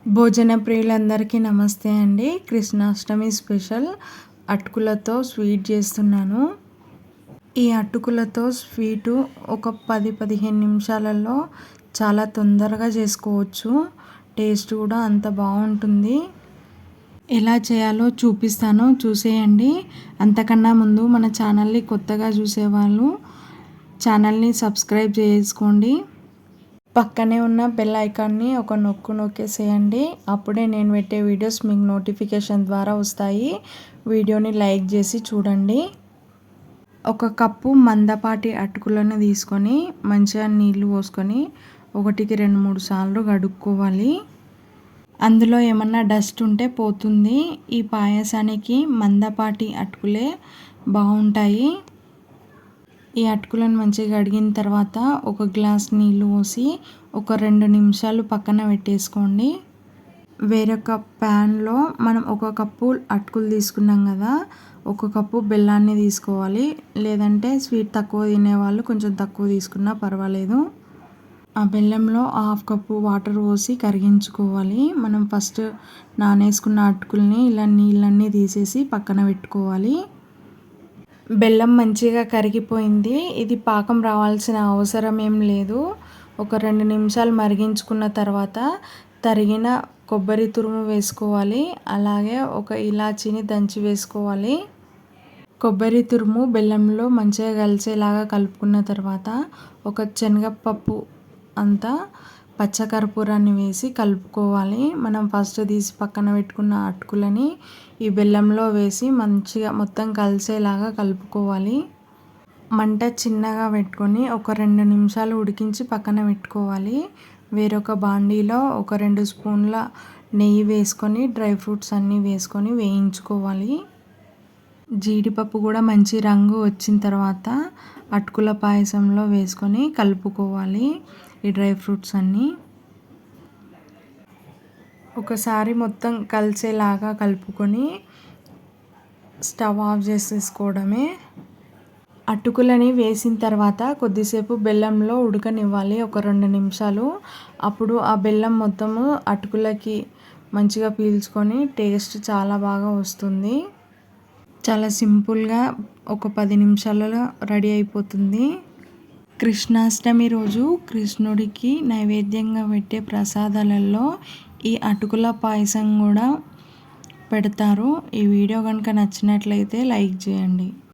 భోజన ప్రియులందరికీ నమస్తే అండి. కృష్ణాష్టమి స్పెషల్ అటుకులతో స్వీట్ చేస్తున్నాను. ఈ అటుకులతో స్వీటు ఒక 10-15 నిమిషాలలో చాలా తొందరగా చేసుకోవచ్చు. టేస్ట్ కూడా అంత బాగుంటుంది. ఎలా చేయాలో చూపిస్తాను, చూసేయండి. అంతకన్నా ముందు మన ఛానల్ని కొత్తగా చూసేవాళ్ళు ఛానల్ని సబ్స్క్రైబ్ చేసుకోండి. పక్కనే ఉన్న బెల్ ఐకాన్ని ఒక నొక్కేసేయండి. అప్పుడే నేను పెట్టే వీడియోస్ మీకు నోటిఫికేషన్ ద్వారా వస్తాయి. వీడియోని లైక్ చేసి చూడండి. ఒక కప్పు మందపాటి అటుకులను తీసుకొని మంచిగా నీళ్లు పోసుకొని 1-2-3 సార్లు కడుక్కోవాలి. అందులో ఏమన్నా డస్ట్ ఉంటే పోతుంది. ఈ పాయసానికి మందపాటి అటుకులే బాగుంటాయి. ఈ అటుకులను మంచిగా కడిగిన తర్వాత ఒక గ్లాస్ నీళ్ళు పోసి ఒక 2 నిమిషాలు పక్కన పెట్టేసుకోండి. వేరొక ప్యాన్లో మనం 1 కప్పు అటుకులు తీసుకున్నాం కదా, 1 కప్పు బెల్లాన్ని తీసుకోవాలి. లేదంటే స్వీట్ తక్కువ తినేవాళ్ళు కొంచెం తక్కువ తీసుకున్నా పర్వాలేదు. ఆ బెల్లంలో 1/2 కప్పు వాటర్ పోసి కరిగించుకోవాలి. మనం ఫస్ట్ నానేసుకున్న అటుకుల్ని ఇలా నీళ్ళన్నీ తీసేసి పక్కన పెట్టుకోవాలి. బెల్లం మంచిగా కరిగిపోయింది. ఇది పాకం రావాల్సిన అవసరం ఏం లేదు. ఒక 2 నిమిషాలు మరిగించుకున్న తర్వాత తరిగిన కొబ్బరి తురుము వేసుకోవాలి. అలాగే ఒక ఇలాచీని దంచి వేసుకోవాలి. కొబ్బరి తురుము బెల్లంలో మంచిగా కలిసేలాగా కలుపుకున్న తర్వాత ఒక శనగపప్పు అంతా పచ్చకర్పూరాన్ని వేసి కలుపుకోవాలి. మనం ఫస్ట్ తీసి పక్కన పెట్టుకున్న అటుకులని ఈ బెల్లంలో వేసి మంచిగా మొత్తం కలిసేలాగా కలుపుకోవాలి. మంట చిన్నగా పెట్టుకొని ఒక 2 నిమిషాలు ఉడికించి పక్కన పెట్టుకోవాలి. వేరొక బాండీలో ఒక 2 స్పూన్ల నెయ్యి వేసుకొని డ్రై ఫ్రూట్స్ అన్నీ వేసుకొని వేయించుకోవాలి. జీడిపప్పు కూడా మంచి రంగు వచ్చిన తర్వాత అటుకుల పాయసంలో వేసుకొని కలుపుకోవాలి. ఈ డ్రై ఫ్రూట్స్ అన్నీ ఒకసారి మొత్తం కలిసేలాగా కలుపుకొని స్టవ్ ఆఫ్ చేసేసుకోవడమే. అటుకులని వేసిన తర్వాత కొద్దిసేపు బెల్లంలో ఉడకనివ్వాలి, ఒక 2 నిమిషాలు. అప్పుడు ఆ బెల్లం మొత్తము అటుకులకి మంచిగా పీల్చుకొని టేస్ట్ చాలా బాగా వస్తుంది. చాలా సింపుల్గా ఒక 10 నిమిషాలలో రెడీ అయిపోతుంది. కృష్ణాష్టమి రోజు కృష్ణుడికి నైవేద్యంగా పెట్టే ప్రసాదాలలో ఈ అటుకుల పాయసం కూడా పెడతారు. ఈ వీడియో కనుక నచ్చినట్లయితే లైక్ చేయండి.